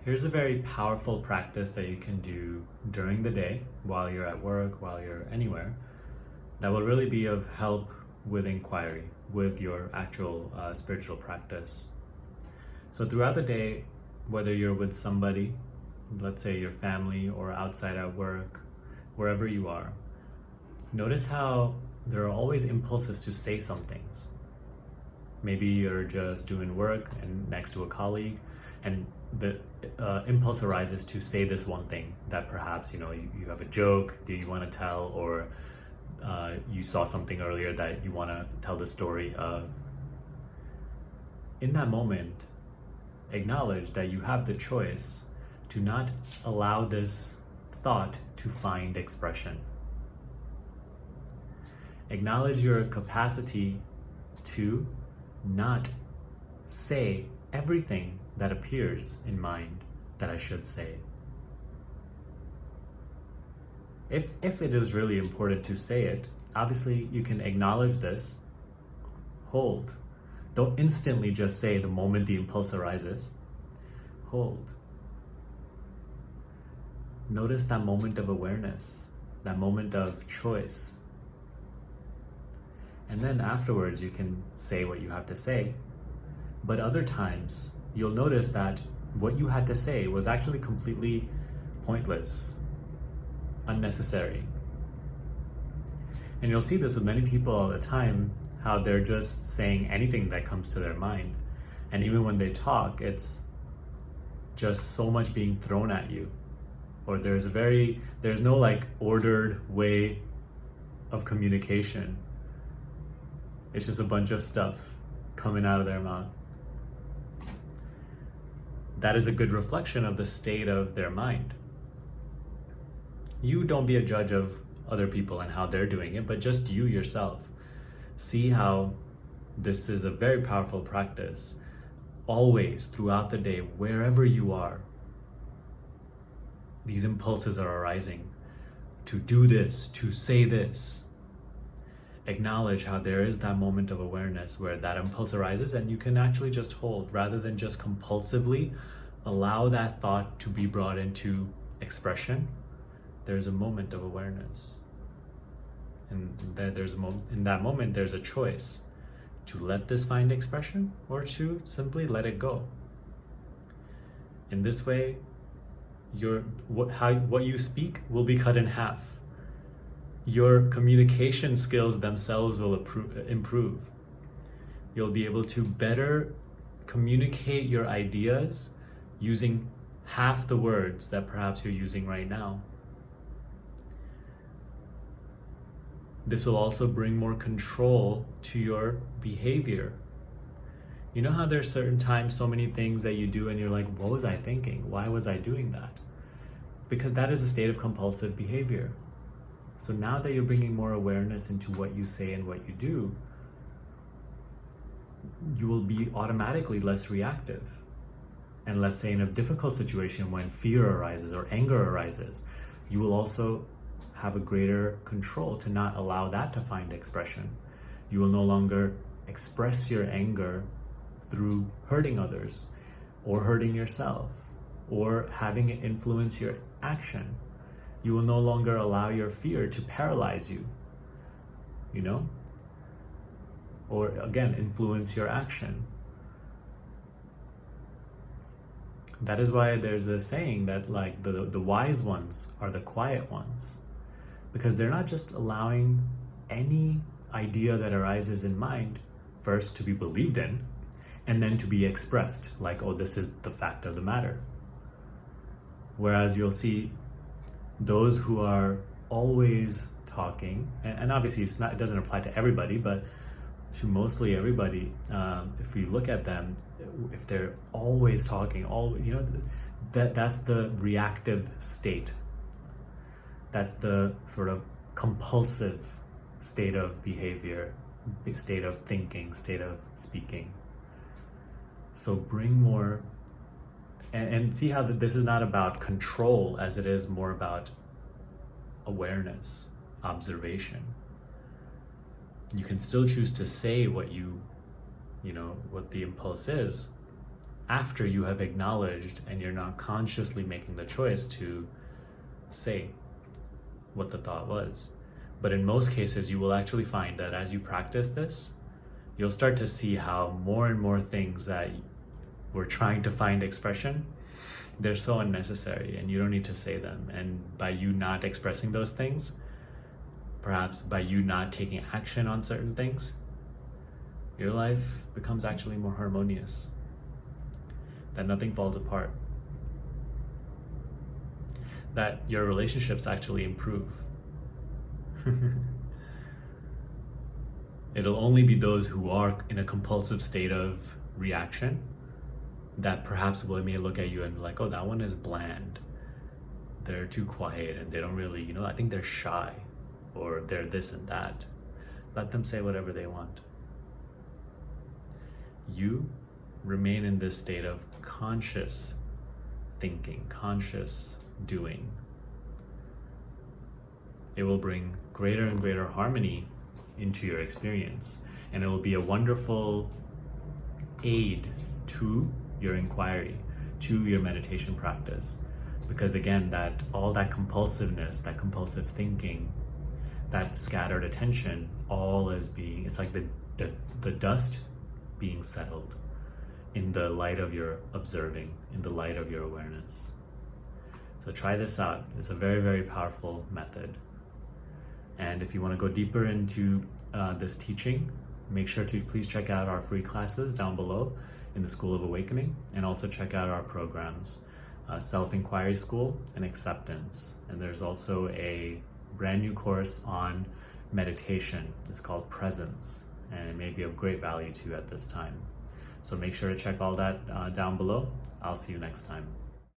Here's a very powerful practice that you can do during the day, while you're at work, while you're anywhere, that will really be of help with inquiry, with your actual spiritual practice. So throughout the day, whether you're with somebody, let's say your family or outside at work, wherever you are, notice how there are always impulses to say some things. Maybe you're just doing work and next to a colleague, and the impulse arises to say this one thing that perhaps you have a joke that you want to tell, or you saw something earlier that you want to tell the story of. In that moment, acknowledge that you have the choice to not allow this thought to find expression. Acknowledge your capacity to not say everything that appears in mind that I should say. If it is really important to say it, obviously you can acknowledge this, hold. Don't instantly just say the moment the impulse arises. Hold. Notice that moment of awareness, that moment of choice. And then afterwards you can say what you have to say. But other times you'll notice that what you had to say was actually completely pointless, unnecessary. And you'll see this with many people all the time, how they're just saying anything that comes to their mind. And even when they talk, it's just so much being thrown at you. Or there's no like ordered way of communication. It's just a bunch of stuff coming out of their mouth. That is a good reflection of the state of their mind. You don't be a judge of other people and how they're doing it, but just you yourself. See how this is a very powerful practice. Always, throughout the day, wherever you are, these impulses are arising to do this, to say this. Acknowledge how there is that moment of awareness where that impulse arises, and you can actually just hold rather than just compulsively allow that thought to be brought into expression. There's a moment of awareness. And in that moment, there's a choice to let this find expression or to simply let it go. In this way, what you speak will be cut in half. Your communication skills themselves will improve. You'll be able to better communicate your ideas using half the words that perhaps you're using right now. This will also bring more control to your behavior. You know how there's certain times, so many things that you do and you're like, what was I thinking? Why was I doing that? Because that is a state of compulsive behavior. So now that you're bringing more awareness into what you say and what you do, you will be automatically less reactive. And let's say in a difficult situation when fear arises or anger arises, you will also have a greater control to not allow that to find expression. You will no longer express your anger through hurting others or hurting yourself or having it influence your action. You will no longer allow your fear to paralyze you, or again, influence your action. That is why there's a saying that like the wise ones are the quiet ones, because they're not just allowing any idea that arises in mind first to be believed in and then to be expressed like, oh, this is the fact of the matter. Whereas you'll see those who are always talking, and obviously it doesn't apply to everybody, but to mostly everybody, if we look at them, if they're always talking, that's the reactive state. That's the sort of compulsive state of behavior, state of thinking, state of speaking. So bring more, and see how this is not about control as it is more about awareness, observation. You can still choose to say what what the impulse is, after you have acknowledged and you're not consciously making the choice to say what the thought was. But in most cases, you will actually find that as you practice this, you'll start to see how more and more things that were trying to find expression, they're so unnecessary and you don't need to say them. And by you not expressing those things, perhaps by you not taking action on certain things, your life becomes actually more harmonious, that nothing falls apart, that your relationships actually improve. It'll only be those who are in a compulsive state of reaction that perhaps may look at you and be like, oh, that one is bland. They're too quiet and they don't really, I think they're shy or they're this and that. Let them say whatever they want. You remain in this state of conscious thinking, conscious doing. It will bring greater and greater harmony into your experience, and it will be a wonderful aid to your inquiry, to your meditation practice. Because again, all that compulsiveness, that compulsive thinking, that scattered attention, all is it's like the dust being settled in the light of your observing, in the light of your awareness. So try this out. It's a very, very powerful method. And if you want to go deeper into this teaching, make sure to please check out our free classes down below in the School of Awakening, and also check out our programs, Self-Inquiry School and Acceptance. And there's also a brand new course on meditation. It's called Presence, and it may be of great value to you at this time. So make sure to check all that down below. I'll see you next time.